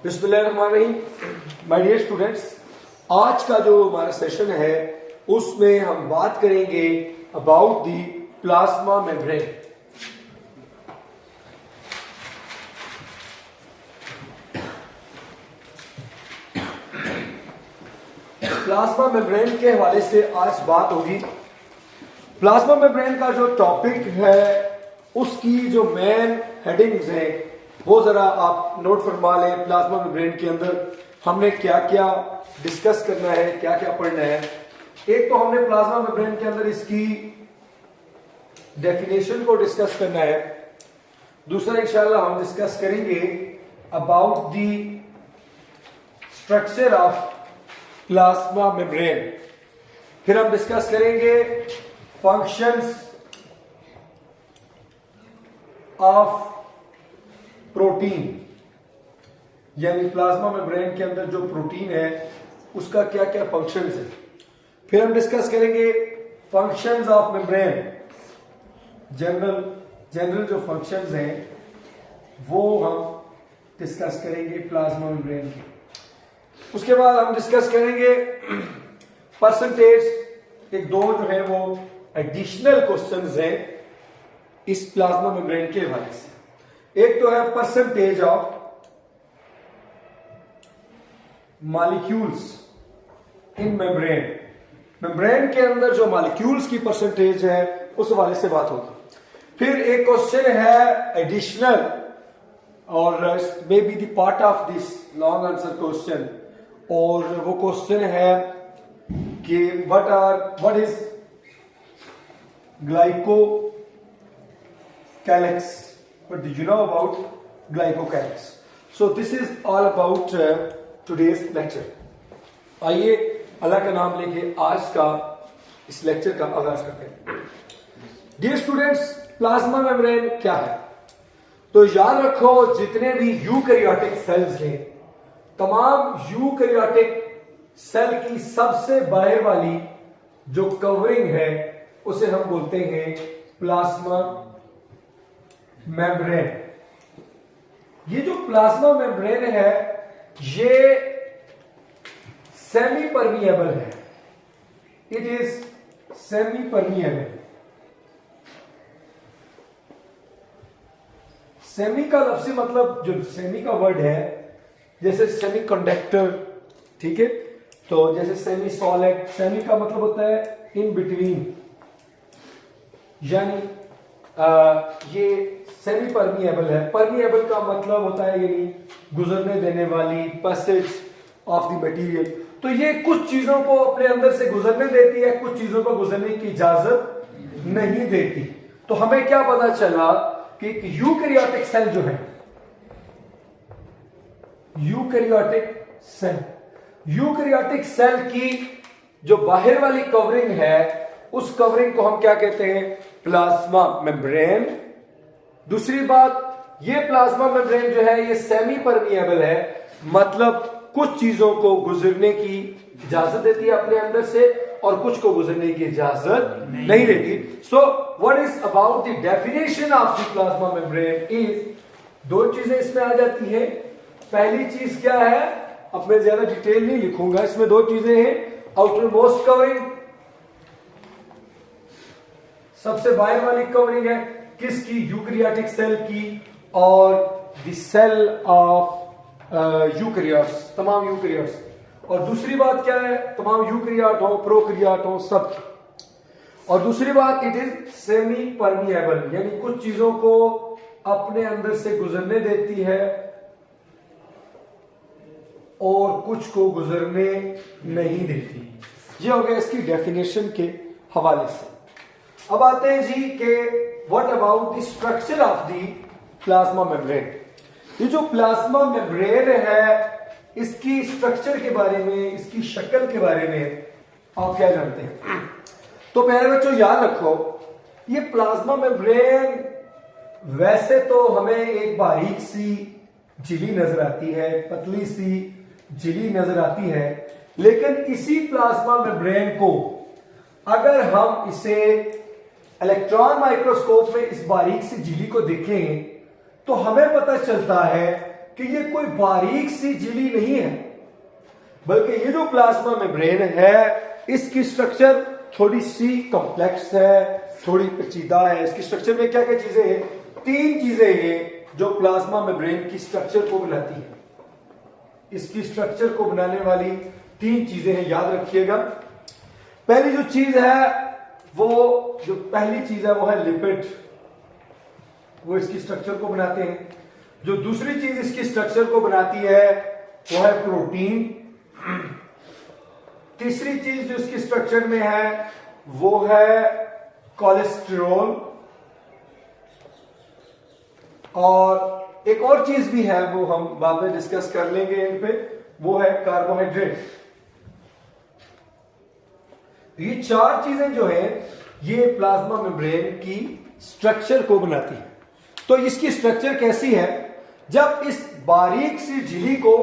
बिस्मिल्लाहिर्रहमानिर्रहीम। My dear students, आज का जो हमारा सेशन है उसमें हम बात करेंगे about the plasma membrane. Plasma membrane के हवाले से आज बात होगी। प्लाज्मा मेम्ब्रेन का जो टॉपिक है उसकी जो मेन हेडिंग्स हैं वो जरा आप नोट फरमा लें। प्लाज्मा मेम्ब्रेन के अंदर हमने क्या क्या डिस्कस करना है, क्या क्या पढ़ना है। एक तो हमने प्लाज्मा मेम्ब्रेन के अंदर इसकी डेफिनेशन को डिस्कस करना है। दूसरा इंशाल्लाह हम डिस्कस करेंगे about the structure of plasma membrane. फिर हम डिस्कस करेंगे फंक्शंस ऑफ प्रोटीन, यानी प्लाज्मा मेम्ब्रेन के अंदर जो प्रोटीन है उसका क्या क्या फंक्शंस है। फिर हम डिस्कस करेंगे फंक्शंस ऑफ मेम्ब्रेन, जनरल जो फंक्शंस हैं वो हम डिस्कस करेंगे प्लाज्मा मेम्ब्रेन के। उसके बाद हम डिस्कस करेंगे परसेंटेज। एक दो जो है वो एडिशनल क्वेश्चंस हैं इस प्लाज्मा मेम्ब्रेन के हवाले से। एक तो है percentage of molecules in membrane. Membrane के अंदर जो मॉलिक्यूल्स की परसेंटेज है उस हवाले से बात होगी। फिर एक क्वेश्चन है एडिशनल और may be the part of this long answer question, और वो क्वेश्चन है कि what is glycocalyx? What do you know about glycocalyx? So this is all about today's lecture. आइए अल्लाह का नाम लेके आज का इस लेक्चर का आगाज करते हैं। डियर स्टूडेंट्स, प्लाज्मा मेम्ब्रेन क्या है? तो याद रखो, जितने भी यूकैरियोटिक सेल्स हैं, तमाम यूकैरियोटिक सेल की सबसे बाहर वाली जो कवरिंग है उसे हम बोलते हैं प्लाज्मा मेम्ब्रेन। ये जो प्लाज्मा मेम्ब्रेन है ये सेमी परमिएबल है। It is semi permeable. Semi का लफ्ज़ी मतलब, जो सेमी का वर्ड है, जैसे सेमी कंडक्टर, ठीक है, तो जैसे सेमी सॉलिड, सेमी का मतलब होता है इन बिटवीन, यानी ये सेमी परमिएबल है। परमिएबल का मतलब होता है यानी गुजरने देने वाली, पैसेज ऑफ द मटेरियल। तो ये कुछ चीजों को अपने अंदर से गुजरने देती है, कुछ चीजों को गुजरने की इजाजत नहीं देती। तो हमें क्या पता चला कि यूकैरियोटिक सेल जो है, यूकैरियोटिक सेल की जो बाहर वाली कवरिंग है उस कवरिंग को हम क्या कहते हैं? Plasma membrane. दूसरी बात, ये प्लाज्मा मेम्ब्रेन जो है ये सेमी परमिएबल है, मतलब कुछ चीजों को गुजरने की इजाजत देती है अपने अंदर से और कुछ को गुजरने की इजाजत नहीं देती। So what is about the definition of the plasma membrane is, दो चीजें इसमें आ जाती है। पहली चीज क्या है, अब मैं ज्यादा डिटेल नहीं लिखूंगा, इसमें दो चीजें हैं। आउटर मोस्ट कवरिंग, सबसे बाहर वाली कवरिंग है किसकी? यूकैरियोटिक सेल की, और द सेल ऑफ यूकैरियोट्स, तमाम यूकैरियोट्स। और दूसरी बात क्या है? तमाम यूकैरियोट हो, प्रोकैरियोट हो, सब। और दूसरी बात, इट इज सेमी परमिएबल, यानी कुछ चीजों को अपने अंदर से गुजरने देती है और कुछ को गुजरने नहीं देती। ये हो गया इसकी डेफिनेशन के हवाले से। अब आते हैं जी कि what about the structure of the plasma membrane. ये जो प्लाज्मा मेम्ब्रेन है इसकी स्ट्रक्चर के बारे में, इसकी शक्ल के बारे में आप क्या जानते हैं? तो पहले बच्चों याद रखो, ये प्लाज्मा मेम्ब्रेन वैसे तो हमें एक बारीक सी झिल्ली नजर आती है, पतली सी झिल्ली नजर आती है, लेकिन इसी प्लाज्मा मेम्ब्रेन को अगर हम इसे इलेक्ट्रॉन माइक्रोस्कोप में इस बारीक सी झिल्ली को देखें तो हमें पता चलता है कि ये कोई बारीक सी झिल्ली नहीं है, बल्कि ये जो प्लाज्मा मेम्ब्रेन है इसकी स्ट्रक्चर थोड़ी सी कॉम्प्लेक्स है, थोड़ी पेचीदा है। इसकी स्ट्रक्चर में क्या क्या चीजें हैं? 3 चीजें हैं जो प्लाज्मा मेम्ब्रेन की स्ट्रक्चर को बनाती है। इसकी स्ट्रक्चर को बनाने वाली 3 चीजें हैं, याद रखिएगा। पहली जो चीज है पहली चीज है वो है लिपिड, वो इसकी स्ट्रक्चर को बनाते हैं। जो दूसरी चीज इसकी स्ट्रक्चर को बनाती है वो है प्रोटीन। तीसरी चीज जो इसकी स्ट्रक्चर में है वो है कोलेस्ट्रॉल, और एक और चीज भी है वो हम बाद में डिस्कस कर लेंगे इन पे, वो है कार्बोहाइड्रेट। ये 4 चीजें जो है ये प्लाज्मा मेम्ब्रेन की स्ट्रक्चर को बनाती है। तो इसकी स्ट्रक्चर कैसी है? जब इस बारीक सी झिल्ली को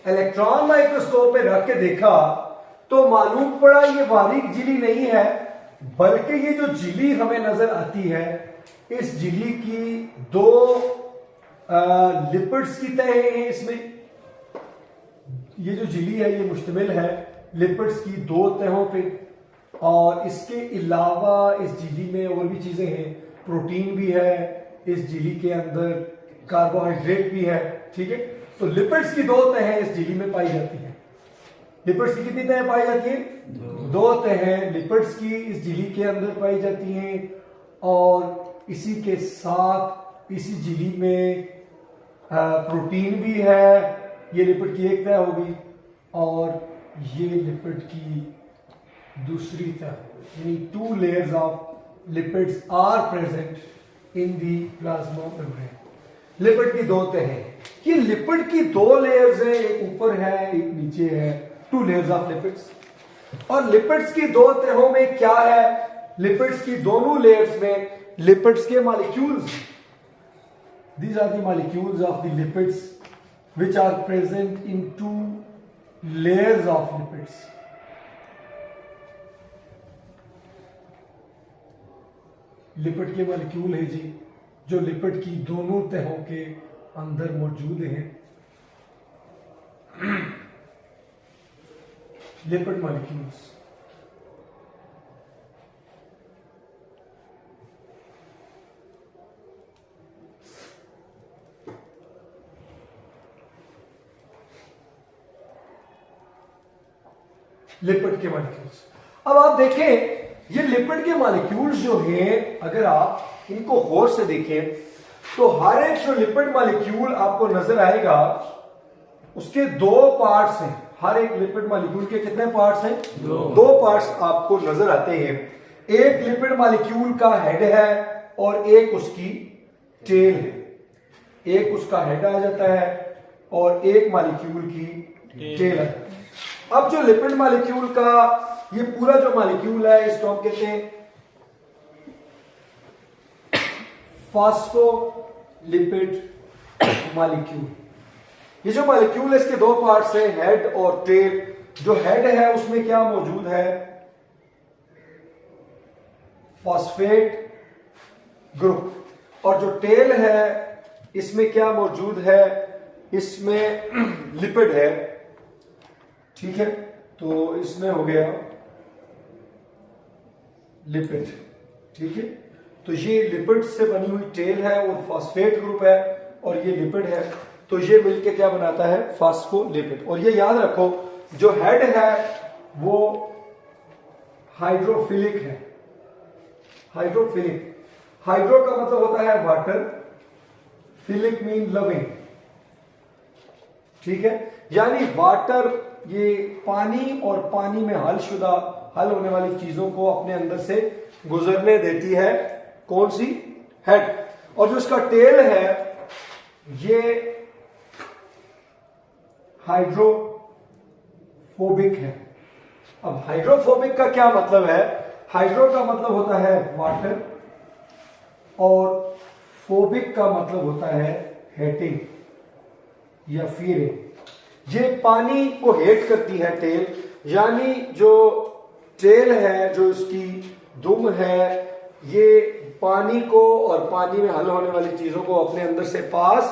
इलेक्ट्रॉन माइक्रोस्कोप में रख के देखा तो मालूम पड़ा ये बारीक झिल्ली नहीं है, बल्कि ये जो झिल्ली हमें नजर आती है इस झिल्ली की 2 लिपिड्स की तह है। इसमें ये जो झिल्ली है ये मुश्तमिल है लिपिड्स की 2 तहों पे, और इसके अलावा इस झिल्ली में और भी चीजें हैं, प्रोटीन भी है इस झिल्ली के अंदर, कार्बोहाइड्रेट भी है। ठीक है, तो लिपिड्स की 2 तहें इस झिल्ली में पाई जाती है। लिपिड्स की कितनी तहें पाई जाती है? 2 तहें लिपिड्स की इस झिल्ली के अंदर पाई जाती हैं, और इसी के साथ इसी झिल्ली में प्रोटीन भी है। ये लिपिड की एक तह होगी और ये लिपिड की दूसरी तह, यानी 2 layers of lipids are present in the plasma membrane. Lipid की 2 तहें, ये लिपिड की 2 लेयर्स है, एक ऊपर है एक नीचे है, 2 लेयर्स ऑफ लिपिड्स। और लिपिड्स की 2 तहों में क्या है? लिपिड्स की दोनों लेयर्स में लिपिड्स के molecules, these are the molecules of the lipids which are present in 2 layers of lipids. Lipid के मॉलिक्यूल है जी जो लिपिड की दोनों तहों के अंदर मौजूद हैं। लिपिड मॉलिक्यूल्स लिपिड के मॉलिक्यूल्स। अब आप देखें ये लिपिड के मॉलिक्यूल्स जो हैं, अगर आप इनको गौर से देखें तो हर एक जो लिपिड मॉलिक्यूल आपको नजर आएगा उसके 2 पार्ट्स हैं। हर एक लिपिड मॉलिक्यूल के कितने पार्ट्स हैं? 2 पार्ट्स आपको नजर आते हैं। एक लिपिड मॉलिक्यूल का हेड है और एक उसकी टेल है। एक उसका हेड आ जाता है और एक मॉलिक्यूल की टेल है। अब जो लिपिड मॉलिक्यूल का ये पूरा जो मॉलिक्यूल है इसको हम कहते हैं फॉस्फोलिपिड मॉलिक्यूल। ये जो मॉलिक्यूल है इसके 2 पार्ट्स हैं, हेड और टेल। जो हेड है उसमें क्या मौजूद है? Phosphate group. और जो टेल है इसमें क्या मौजूद है? इसमें लिपिड है। ठीक है, तो इसमें हो गया लिपिड। ठीक है, तो ये लिपिड से बनी हुई टेल है और फॉस्फेट ग्रुप है और ये लिपिड है, तो ये मिलके क्या बनाता है? फॉस्फोलिपिड। और ये याद रखो जो हेड है वो हाइड्रोफिलिक है। हाइड्रोफिलिक, हाइड्रो का मतलब होता है वाटर, फिलिक मीन लविंग। ठीक है, यानी वाटर ये पानी और पानी में हल होने वाली चीजों को अपने अंदर से गुजरने देती है। कौन सी? हेड। और जो इसका टेल है ये हाइड्रोफोबिक है। अब हाइड्रोफोबिक का क्या मतलब है? हाइड्रो का मतलब होता है वाटर और फोबिक का मतलब होता है हेटिंग या फियरिंग। ये पानी को हेट करती है टेल, यानी जो टेल है, जो इसकी दुम है, ये पानी को और पानी में हल होने वाली चीजों को अपने अंदर से पास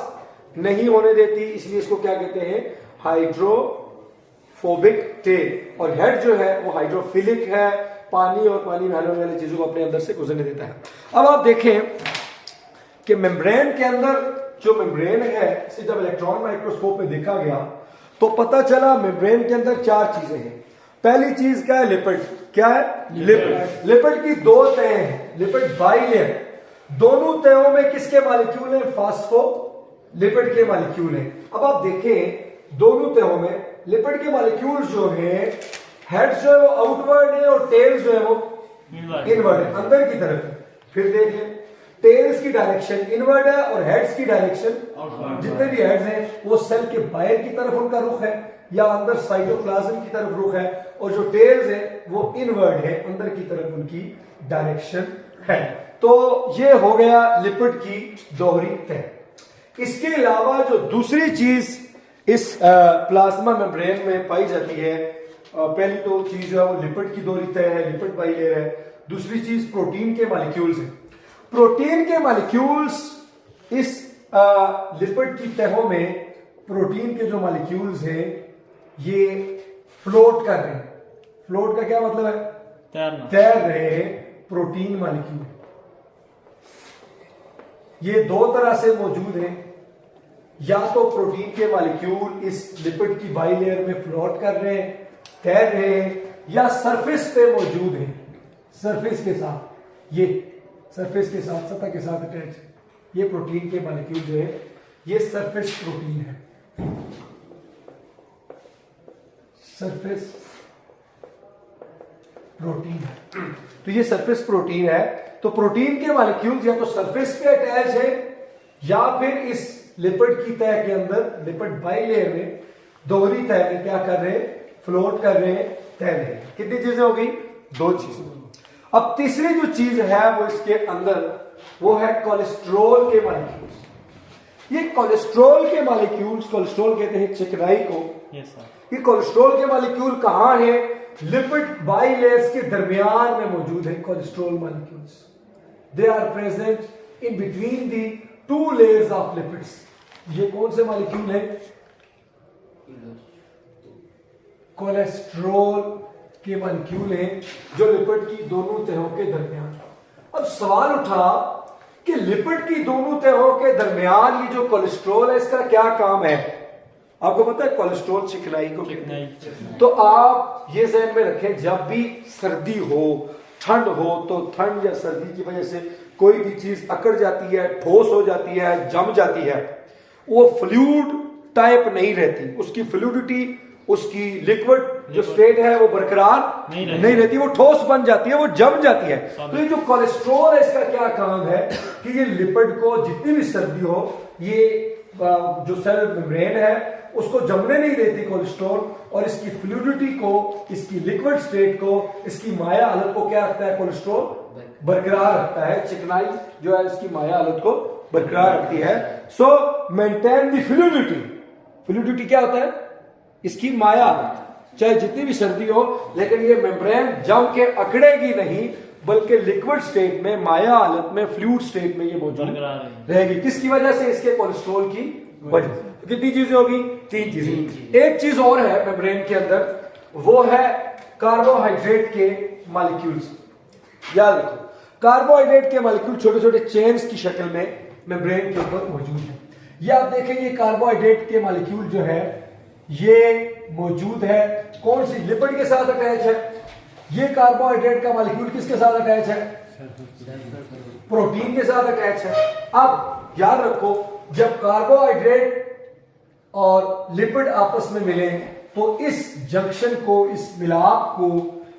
नहीं होने देती, इसलिए इसको क्या कहते हैं, हाइड्रोफोबिक टेल। और हेड जो है वो हाइड्रोफिलिक है, पानी और पानी में हलने वाली चीजों को अपने अंदर से गुजरने देता है। अब आप देखें कि मेम्ब्रेन के अंदर जो मेम्ब्रेन है, इसे जब इलेक्ट्रॉन माइक्रोस्कोप में देखा गया तो पता चला मेम्ब्रेन के अंदर चार चीजें हैं। पहली चीज क्या है, लिपिड। क्या है, लिपिड। लिपिड की दो तह हैं, लिपिड बाइलेयर। दोनों तहों में किसके मॉलिक्यूल हैं, फास्फोलिपिड के मॉलिक्यूल हैं। अब आप देखें दोनों तहों में लिपिड के मॉलिक्यूल जो है, हेड जो है वो आउटवर्ड है और टेल जो है वो इनवर्ड है, अंदर की तरफ है। फिर देख लें, टेल्स की डायरेक्शन इनवर्ड है और हेड्स की डायरेक्शन, जितने भी हेड्स हैं वो सेल के बाहर की तरफ उनका रुख है या अंदर साइटोप्लाज्म की तरफ रुख है, और जो टेल्स है वो इनवर्ड है, अंदर की तरफ उनकी डायरेक्शन है। तो ये हो गया लिपिड की दोहरी तह। इसके अलावा जो दूसरी चीज इस प्लाज्मा मेम्ब्रेन में पाई जाती है, पहली तो चीज जो है वो लिपिड की दोहरी तह है, लिपिड बाइलेयर है। दूसरी चीज प्रोटीन के मॉलिक्यूल्स हैं। प्रोटीन के मॉलिक्यूल्स इस लिपिड की तहों में, प्रोटीन के जो मॉलिक्यूल्स हैं ये फ्लोट कर रहे हैं। फ्लोट का क्या मतलब है, तैर रहे हैं प्रोटीन मॉलिक्यूल। ये दो तरह से मौजूद हैं, या तो प्रोटीन के मॉलिक्यूल इस लिपिड की बाइलेयर में फ्लोट कर रहे हैं, तैर रहे हैं, या सरफेस पे मौजूद हैं, सरफेस के साथ, ये सरफेस के साथ, सतह के साथ अटैच है। ये प्रोटीन के मॉलिक्यूल जो है ये सरफेस प्रोटीन है, सरफेस प्रोटीन है। तो ये सरफेस प्रोटीन है। तो प्रोटीन के मॉलिक्यूल या तो सरफेस पे अटैच है या फिर इस लिपिड की तह के अंदर, लिपिड बाइलेयर में, दोहरी तह में क्या कर रहे हैं, फ्लोट कर रहे हैं, तैर रहे हैं। कितनी चीजें हो गई, दो चीजें। अब तीसरी जो चीज है वो इसके अंदर, वो है कोलेस्ट्रॉल के मॉलिक्यूल्स। ये कोलेस्ट्रॉल के मॉलिक्यूल्स, कोलेस्ट्रॉल कहते हैं चिकनाई को। ये कोलेस्ट्रॉल के मॉलिक्यूल कहां है, लिपिड बाइलेयर्स के दरमियान में मौजूद है। Cholesterol molecules they are present in between the two layers of lipids. ये कौन से मॉलिक्यूल है, कोलेस्ट्रॉल के मॉलिक्यूल हैं जो लिपिड की दोनों तहों के दरमियान। अब सवाल उठा कि लिपिड की दोनों तहों के दरमियान ये जो कोलेस्ट्रॉल है इसका क्या काम है। आपको पता है कोलेस्ट्रॉल चिकनाई को कहते हैं। तो आप ये ज़हन में रखें, जब भी सर्दी हो, ठंड हो, तो ठंड या सर्दी की वजह से कोई भी चीज अकड़ जाती है, ठोस हो जाती है, जम जाती है, वो फ्लूइड टाइप नहीं रहती, उसकी फ्लूइडिटी, उसकी लिक्विड जो स्टेट है वो बरकरार नहीं रहती, वो ठोस बन जाती है, वो जम जाती है। तो ये जो कोलेस्ट्रॉल है इसका क्या काम है कि ये लिपिड को जितनी भी सर्दी हो, ये जो सेल मेम्ब्रेन है उसको जमने नहीं देती कोलेस्ट्रॉल, और इसकी फ्लूइडिटी को, इसकी लिक्विड स्टेट को, इसकी माया हालत को क्या रखता है, कोलेस्ट्रॉल बरकरार रखता है। चिकनाई जो है इसकी माया हालत को बरकरार रखती है। सो मेंटेन द फ्लूइडिटी। फ्लूइडिटी क्या होता है, इसकी माया हालत, चाहे जितनी भी सर्दी हो, लेकिन ये मेम्ब्रेन जम के अकड़ेगी नहीं, बल्कि लिक्विड स्टेट में, माया हालत में, फ्लूइड स्टेट में ये मौजूद रहेगी। किसकी वजह से, इसके कोलेस्ट्रॉल की वजह। कितनी चीजें होगी, तीन चीजें। एक चीज और है मेम्ब्रेन के अंदर, वो है कार्बोहाइड्रेट के मॉलिक्यूल्स। याद रखो, कार्बोहाइड्रेट के मॉलिक्यूल छोटे छोटे चेन्स की शक्ल में मेम्ब्रेन के ऊपर मौजूद है। ये आप देखें, ये कार्बोहाइड्रेट के मॉलिक्यूल जो है ये मौजूद है कौन सी, लिपिड के साथ अटैच है। ये कार्बोहाइड्रेट का मॉलिक्यूल किसके साथ अटैच है, प्रोटीन के साथ अटैच है। अब याद रखो, जब कार्बोहाइड्रेट और लिपिड आपस में मिले तो इस जंक्शन को, इस मिलाप को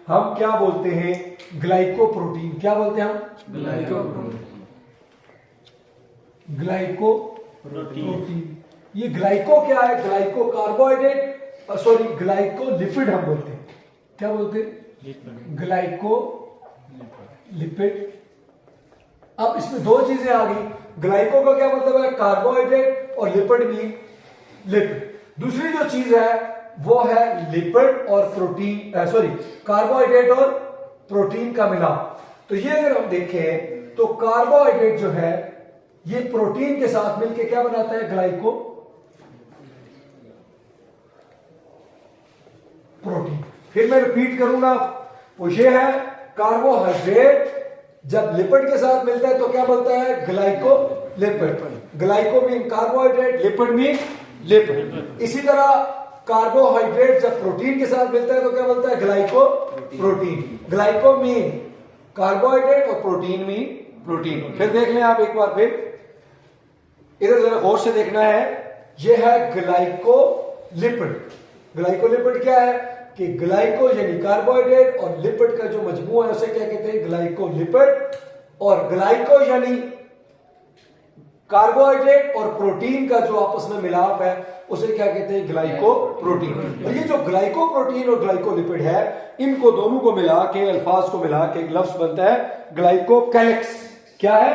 हम क्या बोलते हैं, ग्लाइकोप्रोटीन। क्या बोलते हैं हम, ग्लाइकोप्रोटीन। ये ग्लाइको क्या है, ग्लाइको कार्बोहाइड्रेट, सॉरी ग्लाइकोलिपिड हम बोलते हैं। क्या बोलते हैं, ग्लाइको लिपिड। अब इसमें दो चीजें आ गई, ग्लाइको का क्या मतलब है, कार्बोहाइड्रेट, और लिपिड भी लिपिड। दूसरी जो चीज है वो है लिपिड और प्रोटीन, सॉरी कार्बोहाइड्रेट और प्रोटीन का मिलाप। तो ये अगर हम देखें तो कार्बोहाइड्रेट जो है ये प्रोटीन के साथ मिलकर क्या बनाता है? Glyco protein. फिर मैं रिपीट करूंगा, वो ये है कार्बोहाइड्रेट जब लिपिड के साथ मिलता है तो क्या बनता है? Glyco lipid. Glyco mean carbohydrate, lipid mean lipid. इसी तरह कार्बोहाइड्रेट जब प्रोटीन के साथ मिलता है तो क्या बनता है? Glyco protein. Glyco mean carbohydrate और प्रोटीन मीन प्रोटीन। फिर देख लें आप एक बार, फिर इधर जरा गौर से देखना है, यह है ग्लाइकोलिपिड। ग्लाइकोलिपिड क्या है कि ग्लाइको यानी कार्बोहाइड्रेट और लिपिड का जो मजमूआ है उसे क्या कहते हैं? ग्लाइकोलिपिड। और ग्लाइको यानी कार्बोहाइड्रेट और प्रोटीन का जो आपस में मिलाप है उसे क्या कहते हैं? ग्लाइकोप्रोटीन। और ये जो ग्लाइकोप्रोटीन और ग्लाइकोलिपिड है, इनको दोनों को मिला के, अल्फाज को मिला के एक लफ्ज बनता है ग्लाइकोकैलिक्स। क्या है?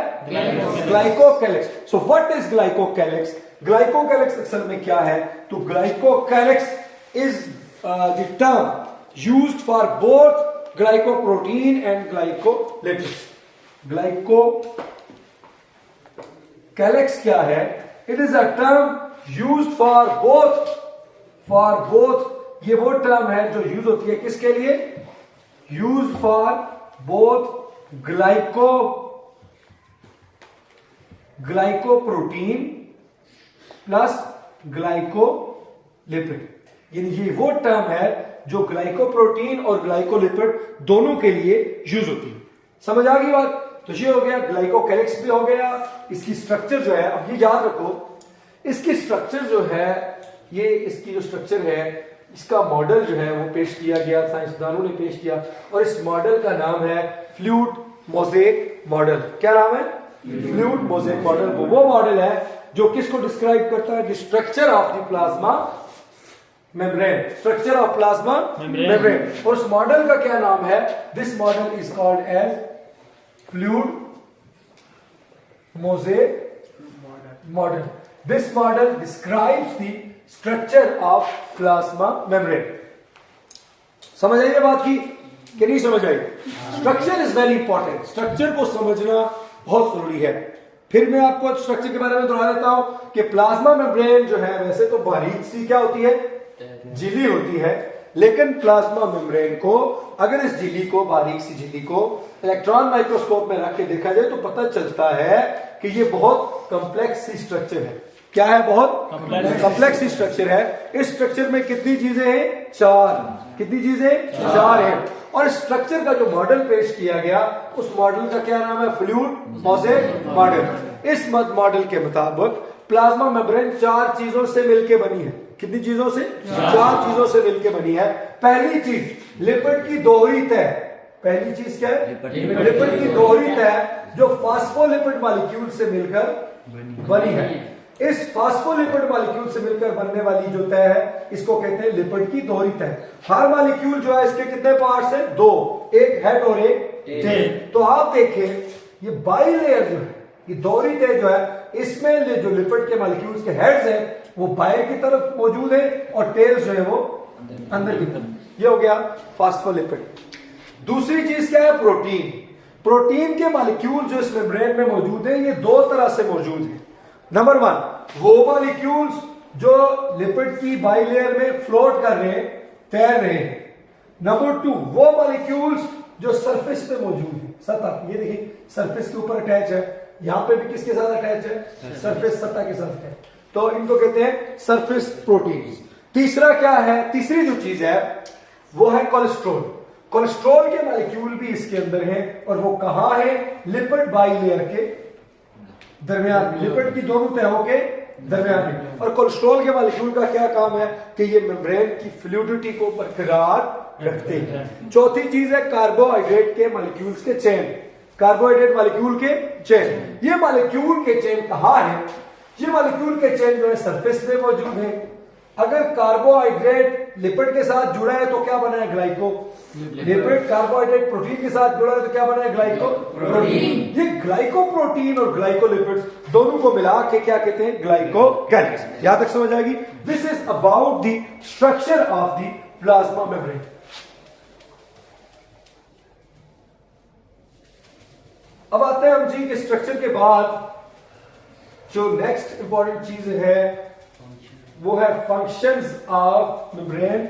Glycocalyx. So what is glycocalyx? Glycocalyx असल में क्या है? तो glycocalyx is the term used for both glycoprotein and glycolipids. Glycocalyx क्या है? It is a term used for both. ये वो टर्म है जो यूज होती है किसके लिए? Use for both glycoprotein plus glycolipid. यानी ये वो टर्म है जो ग्लाइकोप्रोटीन और ग्लाइकोलिपिड दोनों के लिए यूज होती है। समझ आ गई बात? तो ये हो गया ग्लाइकोकैलिक्स भी हो गया। इसकी स्ट्रक्चर जो है, अब ये याद रखो, इसकी स्ट्रक्चर जो है, ये इसकी जो स्ट्रक्चर है, इसका मॉडल जो है वो पेश किया गया, साइंसदानों ने पेश किया, और इस मॉडल का नाम है फ्लूइड मोज़ेक मॉडल। क्या नाम है? Fluid mosaic model. वो मॉडल है जो किसको डिस्क्राइब करता है? The structure of the plasma membrane. Structure of plasma membrane. और उस मॉडल का क्या नाम है? This model is called as fluid mosaic model. This model describes the structure of plasma membrane. समझ आई ये बात की कि नहीं समझ आई? Structure is very important. Structure को समझना बहुत जरूरी है। फिर मैं आपको स्ट्रक्चर के बारे में दोहरा देता हूं कि प्लाज्मा मेम्ब्रेन जो है वैसे तो बारीक सी क्या होती है? झिल्ली होती है। लेकिन प्लाज्मा मेम्ब्रेन को, अगर इस झिल्ली को, बारीक सी झिल्ली को इलेक्ट्रॉन माइक्रोस्कोप में रख के देखा जाए तो पता चलता है कि ये बहुत कॉम्प्लेक्स सी स्ट्रक्चर है। क्या है? बहुत कॉम्प्लेक्स स्ट्रक्चर है। इस स्ट्रक्चर में कितनी चीजें हैं? 4। कितनी चीजें? 4 हैं। और इस स्ट्रक्चर का जो मॉडल पेश किया गया, उस मॉडल का क्या नाम है? Fluid mosaic model. इस मॉडल के मुताबिक प्लाज्मा मेम्ब्रेन 4 चीजों से मिलकर बनी है। कितनी चीजों से? 4 चीजों से मिलकर बनी है। पहली चीज, लिपिड की दोहरी तह। पहली चीज क्या है? लिपिड की दोहरी तह जो फास्फोलिपिड मॉलिक्यूल से मिलकर बनी है। इस फास्फोलिपिड मॉलिक्यूल से मिलकर बनने वाली जो तह है, इसको कहते हैं लिपिड की दोहरी तह। हर मॉलिक्यूल जो है इसके कितने पार्ट्स हैं? 2, एक हेड और एक टेल। तो आप देखें, ये बाइलेयर जो है, ये दोहरी तह जो है, इसमें जो लिपिड के मॉलिक्यूल्स के हेड्स हैं वो बाहर की तरफ मौजूद है और टेल जो है वो अंदर की तरफ। ये हो गया फास्फोलिपिड। दूसरी चीज क्या है? प्रोटीन। प्रोटीन के मॉलिक्यूल जो इस मेम्ब्रेन में मौजूद है, ये 2 तरह से मौजूद है। नंबर 1, वो मॉलिक्यूल्स जो लिपिड की बाइलेयर में फ्लोट कर रहे हैं, तैर रहे हैं। नंबर 2, वो मॉलिक्यूल्स जो सरफेस पे मौजूद है, सतह। ये देखिए सरफेस के ऊपर अटैच है, यहां पे भी किसके साथ अटैच है? सरफेस, सतह के साथ अटैच। तो इनको कहते हैं सरफेस प्रोटीन। तीसरा क्या है? तीसरी जो चीज है वो है कोलेस्ट्रॉल। कोलेस्ट्रॉल के मॉलिक्यूल भी इसके अंदर हैं, और वो कहां है? लिपिड बाइलेयर के दरमियान, लिपिड की दोनों तहों के दरमियान में। और कोलेस्ट्रॉल के मॉलिक्यूल का क्या काम है कि ये मेम्ब्रेन की फ्लूइडिटी को बरकरार रखते हैं। चौथी चीज है कार्बोहाइड्रेट के मॉलिक्यूल्स के चेन। कार्बोहाइड्रेट मॉलिक्यूल के चेन। ये मॉलिक्यूल के चेन कहां है? ये मॉलिक्यूल के चेन जो है सरफेस पे मौजूद है। अगर कार्बोहाइड्रेट लिपिड के साथ जुड़ा है तो क्या बना है? Glyco lipid. कार्बोहाइड्रेट प्रोटीन के साथ जुड़ा है तो क्या बना है? Glyco protein. ये ग्लाइको प्रोटीन और ग्लाइकोलिपिड दोनों को मिला के क्या कहते हैं? ग्लाइकोकैलिक्स। यहां तक समझ आएगी? This is about the structure of the plasma membrane. अब आते हैं हम जी के स्ट्रक्चर के बाद जो नेक्स्ट इंपॉर्टेंट चीज है वो है functions of membrane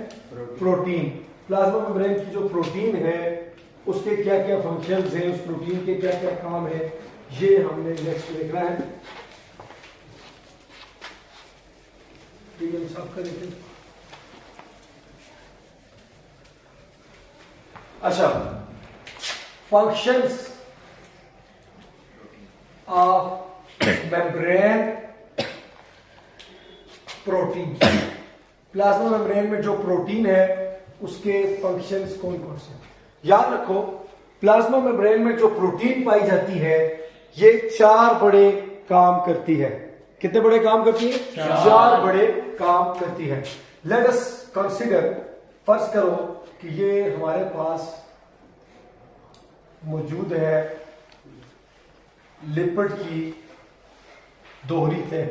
protein. Plasma membrane की जो प्रोटीन है उसके क्या क्या फंक्शंस हैं, उस प्रोटीन के क्या क्या काम है, ये हमने नेक्स्ट देखना है। साफ कर देते हैं। अच्छा, functions of membrane protein. Plasma membrane में जो प्रोटीन है उसके फंक्शंस कौन कौन से? याद रखो, प्लाज्मा मेम्ब्रेन में जो प्रोटीन पाई जाती है ये 4 बड़े काम करती है। कितने बड़े काम करती है? 4 बड़े काम करती है। लेट अस कंसीडर, फर्ज करो कि ये हमारे पास मौजूद है लिपिड की दोहरी तह,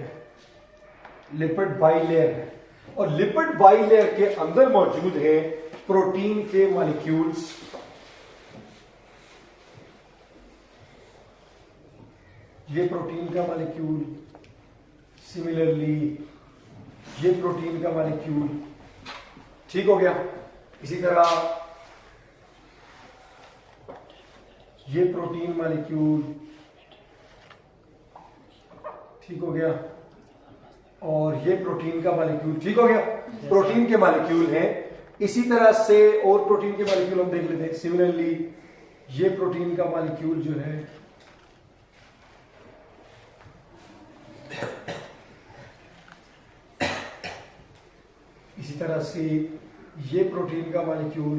लिपिड बाइलेयर है, और लिपिड बाइलेयर के अंदर मौजूद है प्रोटीन के मॉलिक्यूल्स। ये प्रोटीन का मॉलिक्यूल, सिमिलरली ये प्रोटीन का मॉलिक्यूल, ठीक हो गया। इसी तरह ये प्रोटीन मॉलिक्यूल, ठीक हो गया, और ये प्रोटीन का मॉलिक्यूल, ठीक हो गया। प्रोटीन के मॉलिक्यूल हैं। इसी तरह से और प्रोटीन के मॉलिक्यूल हम देख लेते हैं। सिमिलरली ये प्रोटीन का मॉलिक्यूल जो है इसी तरह से ये प्रोटीन का मॉलिक्यूल,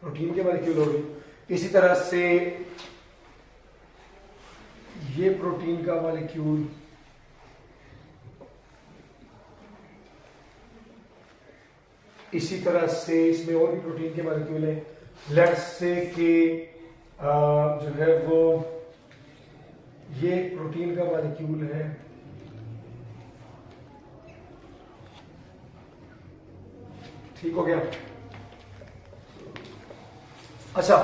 प्रोटीन के मॉलिक्यूल हो गए। इसी तरह से ये प्रोटीन का मॉलिक्यूल, इसी तरह से इसमें और भी प्रोटीन के मॉलिक्यूल हैं। लेट्स से कि जो है वो ये प्रोटीन का मॉलिक्यूल है, ठीक हो गया। अच्छा,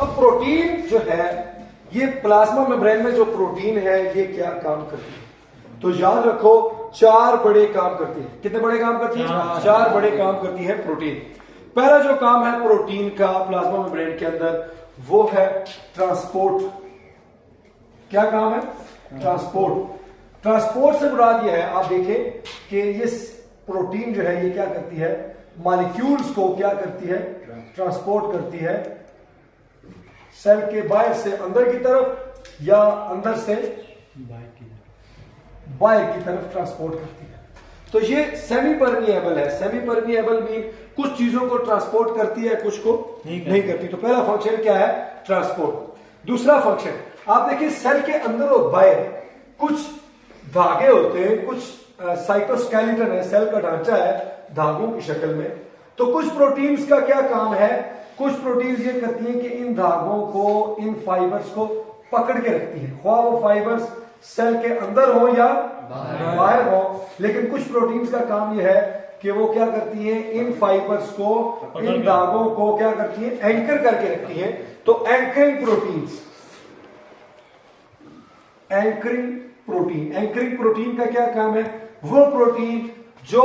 अब प्रोटीन जो है, ये प्लाज्मा मेम्ब्रेन में जो प्रोटीन है ये क्या काम करती है? तो याद रखो 4 बड़े काम करती है। कितने बड़े काम करती है? 4 बड़े काम करती है प्रोटीन। पहला जो काम है प्रोटीन का प्लाज्मा मेम्ब्रेन के अंदर वो है ट्रांसपोर्ट। क्या काम है? ट्रांसपोर्ट। ट्रांसपोर्ट से मुराद ये है, आप देखें कि ये प्रोटीन जो है ये क्या करती है, मॉलिक्यूल्स को क्या करती है? ट्रांसपोर्ट करती है सेल के बाहर से अंदर की तरफ या अंदर से बाहर की तरफ ट्रांसपोर्ट करती है। तो ये सेमी परमिएबल है। सेमी परमिएबल मीन कुछ चीजों को ट्रांसपोर्ट करती है, कुछ को नहीं करती। तो पहला फंक्शन क्या है? ट्रांसपोर्ट। दूसरा फंक्शन आप देखिए, सेल के अंदर और बाहर कुछ धागे होते हैं, कुछ साइटोस्केलेटन है, सेल का ढांचा है धागों की शक्ल में। तो कुछ प्रोटीन्स का क्या काम है? कुछ प्रोटीन्स ये करती हैं कि इन धागों को, इन फाइबर्स को पकड़ के रखती है, ख्वाह वो फाइबर्स सेल के अंदर हो या बाहर हो। लेकिन कुछ प्रोटीन्स का काम यह है कि वो क्या करती हैं, इन फाइबर्स को, इन धागों को क्या करती हैं? एंकर करके रखती हैं। तो anchoring proteins, anchoring protein. Anchoring protein का क्या काम है? वो प्रोटीन जो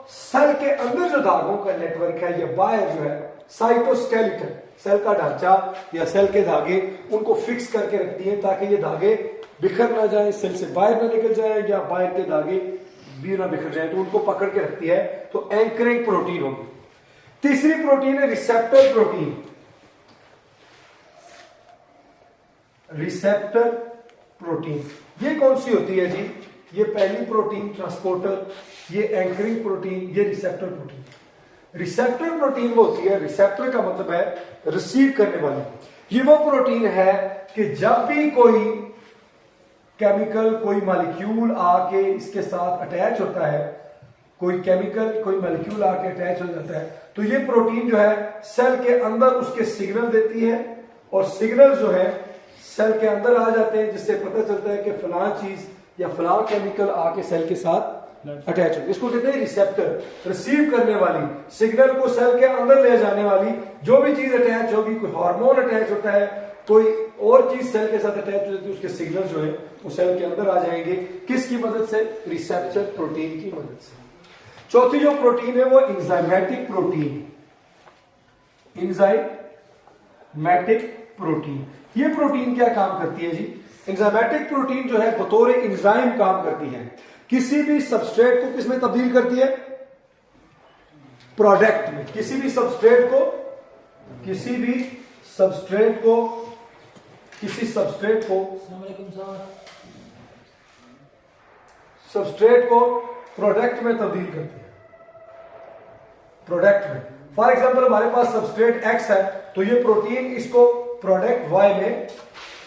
सेल के अंदर जो धागों का नेटवर्क है या बाहर जो है साइटोस्केलेटन, सेल का ढांचा या सेल के धागे, उनको फिक्स करके रखती है ताकि ये धागे बिखर ना जाए, सेल से बाहर ना निकल जाए या बाहर के धागे भी ना बिखर जाए, तो उनको पकड़ के रखती है। तो एंकरिंग प्रोटीन होगी। तीसरी प्रोटीन है रिसेप्टर प्रोटीन। रिसेप्टर प्रोटीन ये कौन सी होती है जी? ये पहली प्रोटीन ट्रांसपोर्टर, ये एंकरिंग प्रोटीन, ये रिसेप्टर प्रोटीन। रिसेप्टर प्रोटीन वो होती है, रिसेप्टर का मतलब है रिसीव करने वाली। ये वो प्रोटीन है कि जब भी कोई केमिकल, कोई मॉलिक्यूल आके इसके साथ अटैच होता है, कोई केमिकल, कोई मॉलिक्यूल आके अटैच हो जाता है, तो ये प्रोटीन जो है सेल के अंदर उसके सिग्नल देती है, और सिग्नल जो है सेल के अंदर आ जाते हैं, जिससे पता चलता है कि फलां चीज या फलां केमिकल आके सेल के साथ अटैच हो। इसको कहते हैं रिसेप्टर, रिसीव करने वाली, सिग्नल को सेल के अंदर ले जाने वाली। जो भी चीज अटैच होगी, कोई हार्मोन अटैच होता है, कोई और चीज सेल के साथ अटैच हो जाती है, उसके सिग्नल जो है वो सेल के अंदर आ जाएंगे। किसकी मदद से? रिसेप्टर प्रोटीन की मदद से। चौथी जो प्रोटीन है वो एंजाइमेटिक प्रोटीन, एंजाइमेटिक प्रोटीन। ये प्रोटीन क्या काम करती है जी? एंजाइमेटिक प्रोटीन जो है बतौर एंजाइम काम करती है, किसी भी सबस्ट्रेट को किसमें तब्दील करती है? प्रोडक्ट में। किसी भी सबस्ट्रेट को प्रोडक्ट में तब्दील करती है। प्रोडक्ट में, फॉर एग्जांपल हमारे पास सबस्ट्रेट एक्स है, तो ये प्रोटीन इसको प्रोडक्ट वाई में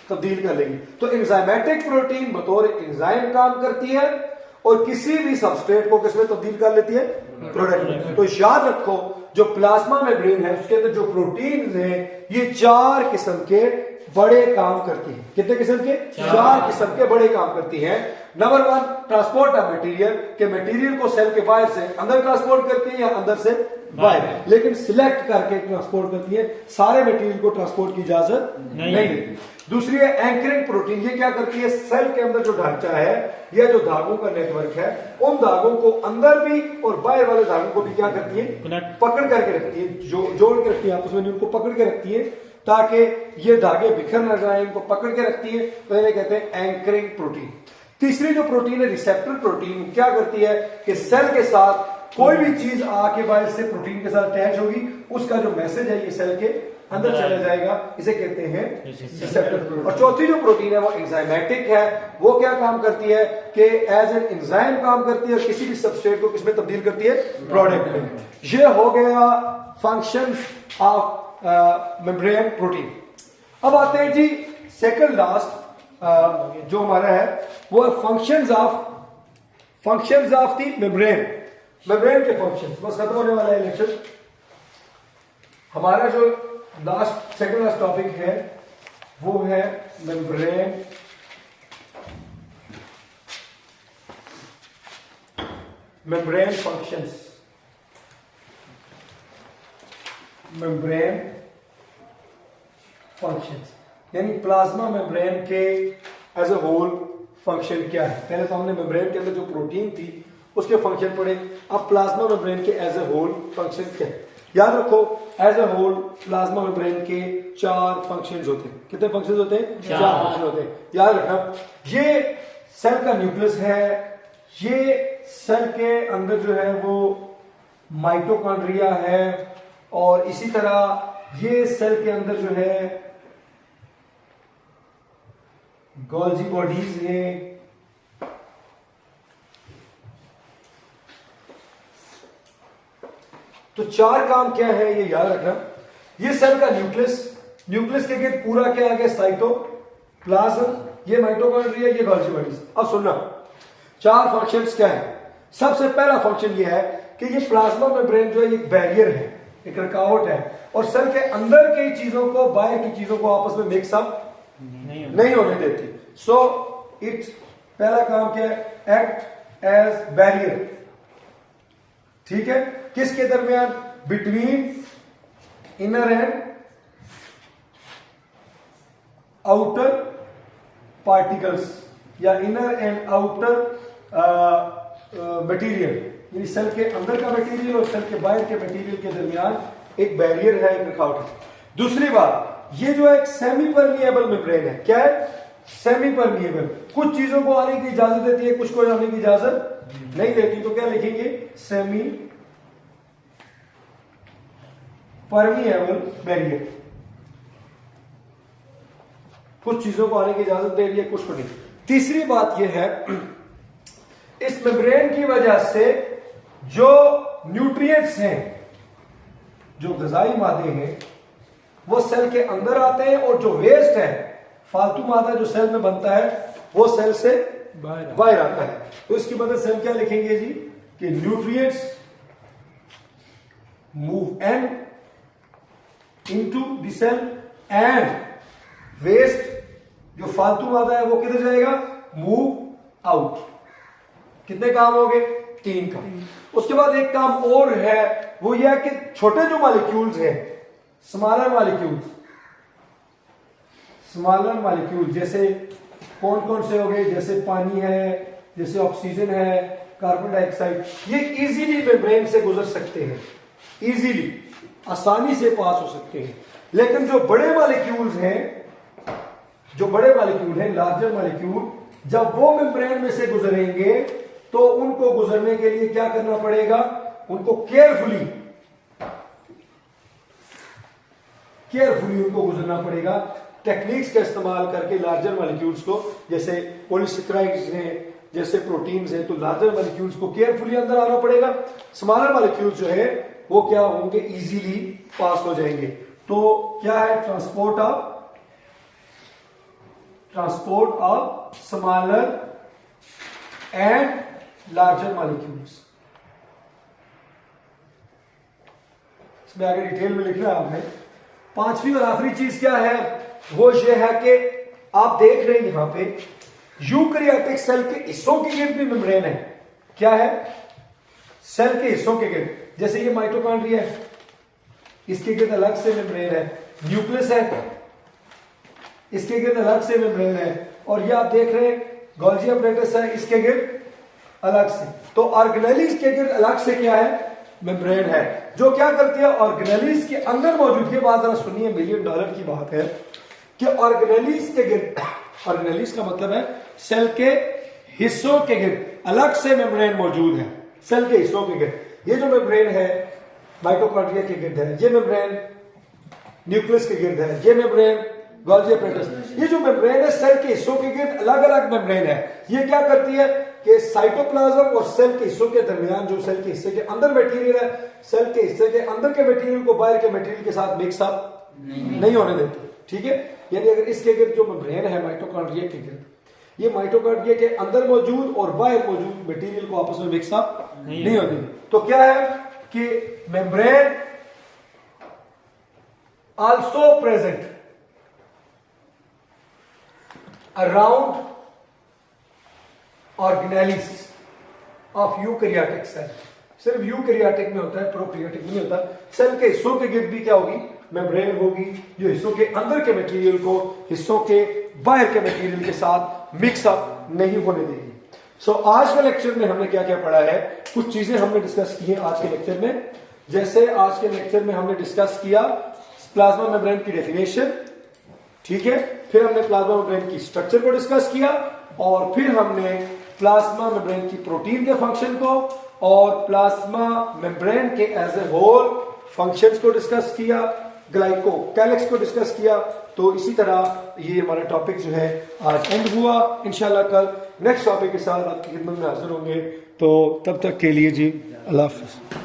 तब्दील कर लेगी। तो एंजाइमेटिक प्रोटीन बतौर एंजाइम काम करती है और किसी भी सबस्ट्रेट को किसमें तब्दील कर लेती है? प्रोडक्ट में। तो याद रखो, जो प्लाज्मा मेम्ब्रेन है उसके अंदर जो प्रोटीन है ये 4 किस्म के बड़े काम करती है। कितने किस्म के? 4 किस्म के बड़े काम करती हैं। नंबर 1, ट्रांसपोर्ट ऑफ मटेरियल, के मटेरियल को सेल के बाहर से अंदर ट्रांसपोर्ट करती है या अंदर से बाहर, लेकिन सिलेक्ट करके ट्रांसपोर्ट करती है। सारे मटेरियल को ट्रांसपोर्ट की इजाजत नहीं देती। दूसरी है एंकरिंग प्रोटीन। ये क्या करती है? सेल के अंदर जो ढांचा है या जो धागों का नेटवर्क है, उन धागों को अंदर भी और बाहर वाले धागों को भी क्या करती है? पकड़ करके रखती है, जोड़ के रखती है आपस में, उनको पकड़ के रखती है ताकि ये धागे बिखर न जाए, इनको पकड़ के रखती है। तो इन्हें कहते हैं एंकरिंग प्रोटीन। तीसरी जो प्रोटीन है रिसेप्टर प्रोटीन, क्या करती है कि सेल के साथ कोई भी चीज आके बाहर से प्रोटीन के साथ अटैच होगी, उसका जो मैसेज है ये सेल के अंदर चला जाएगा, इसे कहते हैं रिसेप्टर। और चौथी जो प्रोटीन है वो एंजाइमेटिक है। वो क्या काम करती है कि एज एन एंजाइम काम करती है और किसी भी सबस्ट्रेट को किसमें तब्दील करती है? प्रोडक्ट में। ये हो गया फंक्शंस ऑफ मेम्ब्रेन प्रोटीन। अब आते हैं जी सेकंड लास्ट जो हमारा है वो है functions of the membrane. Membrane के फंक्शंस। बस खत्म होने वाला है लेक्चर। हमारा जो सेकंड लास्ट टॉपिक है वो है मेम्ब्रेन फंक्शंस। मेम्ब्रेन फंक्शंस यानी प्लाज्मा मेम्ब्रेन के एज ए होल फंक्शन क्या है। पहले तो हमने मेम्ब्रेन के अंदर जो प्रोटीन थी उसके फंक्शन पढ़े। अब प्लाज्मा मेम्ब्रेन के एज ए होल फंक्शन क्या है। याद रखो, as a whole plasma membrane के 4 फंक्शंस होते हैं। कितने फंक्शंस होते हैं? 4 फंक्शन होते हैं। याद रखना, ये सेल का न्यूक्लियस है, ये सेल के अंदर जो है वो माइटोकॉन्ड्रिया है, और इसी तरह ये सेल के अंदर जो है गोल्जी बॉडीज है, तो 4 काम क्या है ये याद रखना। ये सेल का न्यूक्लियस के गिर्द पूरा क्या आ गया? साइटोप्लाज्म, ये माइटोकॉन्ड्रिया, ये गोल्जी बॉडीज। अब सुनना, 4 फंक्शंस क्या है। सबसे पहला फंक्शन ये है कि ये प्लाज्मा मेम्ब्रेन जो है एक बैरियर है, एक रुकावट है, और सेल के अंदर की चीजों को बाहर की चीजों को आपस में मिक्सअप नहीं होने देती। सो इट्स पहला काम क्या है? Act as barrier. ठीक है, किसके दरमियान? Between inner and outer particles या इनर एंड आउटर मटेरियल, यानी सेल के अंदर का मटेरियल और सेल के बाहर के मटेरियल के दरमियान एक बैरियर है, एक रुकावट है। दूसरी बात, ये जो एक सेमी परमिएबल मेम्ब्रेन है। क्या है? Semi permeable. कुछ चीजों को आने की इजाजत देती है, कुछ को आने की इजाजत नहीं देती। तो क्या लिखेंगे? Semi permeable barrier. कुछ चीजों को आने की इजाजत दे रही है, कुछ को नहीं। तीसरी बात यह है, इस मेम्ब्रेन की वजह से जो न्यूट्रिएंट्स हैं, जो गजाई मादे हैं, वो सेल के अंदर आते हैं, और जो वेस्ट है, फालतू मादा जो सेल में बनता है, वो सेल से बाहर आता है। तो इसकी मदद से हम क्या लिखेंगे जी कि nutrients move and into the cell, and waste जो फालतू मादा है वो किधर जाएगा? Move out. कितने काम हो गए? 3 काम। उसके बाद एक काम और है, वो यह है कि छोटे जो मॉलिक्यूल्स हैं, स्मॉलर मॉलिक्यूल्स, स्मॉलर मॉलिक्यूल जैसे कौन कौन से हो गए, जैसे पानी है, जैसे ऑक्सीजन है, कार्बन डाइऑक्साइड, ये इजीली मेम्ब्रेन से गुजर सकते हैं, इजीली आसानी से पास हो सकते हैं। लेकिन जो बड़े मॉलिक्यूल्स हैं, जो बड़े मॉलिक्यूल हैं, लार्जर मॉलिक्यूल, जब वो मेम्ब्रेन में से गुजरेंगे तो उनको गुजरने के लिए क्या करना पड़ेगा, उनको केयरफुली उनको गुजरना पड़ेगा। टेक्निक्स का इस्तेमाल करके लार्जर मॉलिक्यूल्स को, जैसे पॉलीसेकेराइड्स हैं, जैसे प्रोटीन्स हैं, तो लार्जर मॉलिक्यूल्स को केयरफुली अंदर आना पड़ेगा। स्मॉलर मॉलिक्यूल्स जो है वो क्या होंगे, इजीली पास हो जाएंगे। तो क्या है, transport of smaller and larger molecules. इसमें आगे डिटेल में लिखना है आपने। पांचवी और आखिरी चीज क्या है, वो ये है कि आप देख रहे हैं यहां पे यूकैरियोटिक सेल के हिस्सों के गिर्द भी मेम्ब्रेन है। क्या है, सेल के हिस्सों के गिर्द, जैसे ये माइटोकॉन्ड्रिया है, इसके गिर्द अलग से मेम्ब्रेन है। न्यूक्लियस है, इसके गिर्द अलग से मेम्ब्रेन है। और ये आप देख रहे हैं गोल्गी अपरेटस है, इसके गिर्द अलग से। तो ऑर्गेनेलीज के गिर्द अलग से क्या है, मेम्ब्रेन है, जो क्या करती है, ऑर्गेनेलीज के अंदर मौजूद, ये बात जरा सुनिए, $1 मिलियन की बात है कि ऑर्गेनेलीज के गिर्द, ऑर्गेनेलीज का मतलब है सेल के हिस्सों के गिर्द अलग से मेम्ब्रेन मौजूद है। सेल के हिस्सों के गिर्द ये जो मेम्ब्रेन है माइटोकॉन्ड्रिया के गिर्द है, ये मेम्ब्रेन न्यूक्लियस के गिर्द है, ये मेम्ब्रेन गोल्गी अपरेटस। ये जो मेम्ब्रेन है सेल के हिस्सों के गिर्द अलग अलग मेम्ब्रेन है। ये क्या करती है कि साइटोप्लाज्म और सेल के हिस्सों के दरमियान, जो सेल के हिस्से के अंदर मटेरियल है, सेल के हिस्से के अंदर के मटेरियल को बाहर के मटेरियल के साथ मिक्सअप नहीं होने देती। ठीक है, यानी अगर इसके गिर्द जो मेम्ब्रेन है माइटोकॉन्ड्रिया के गिर्द, ये माइटोकॉन्ड्रिया के अंदर मौजूद और बाहर मौजूद मटेरियल को आपस में मिक्सअप नहीं होने देती। तो क्या है कि membrane also present around organelles of eukaryotic cell. सिर्फ यूकैरियोटिक में होता है, प्रोकैरियोटिक में नहीं होता। सेल के हिस्सों के गिर्द भी क्या होगी, मेम्ब्रेन होगी, जो हिस्सों के अंदर के मटेरियल को हिस्सों के बाहर के मटेरियल के साथ मिक्सअप नहीं होने देगी। सो आज के लेक्चर में हमने क्या क्या पढ़ा है, कुछ चीजें हमने डिस्कस की हैं आज के लेक्चर में। जैसे आज के लेक्चर में हमने डिस्कस किया प्लाज्मा मेम्ब्रेन की डेफिनेशन, ठीक है, फिर हमने प्लाज्मा मेम्ब्रेन की स्ट्रक्चर को डिस्कस किया, और फिर हमने प्लाज्मा मेम्ब्रेन की प्रोटीन के फंक्शन को और प्लाज्मा मेम्ब्रेन के एज ए होल फंक्शंस को डिस्कस किया, ग्लाइकोकैलिक्स को डिस्कस किया। तो इसी तरह ये हमारा टॉपिक जो है आज एंड हुआ। इंशाल्लाह कल नेक्स्ट टॉपिक के साथ आपकी खिदमत में हाजिर होंगे। तो तब तक के लिए जी अल्लाह हाफिज।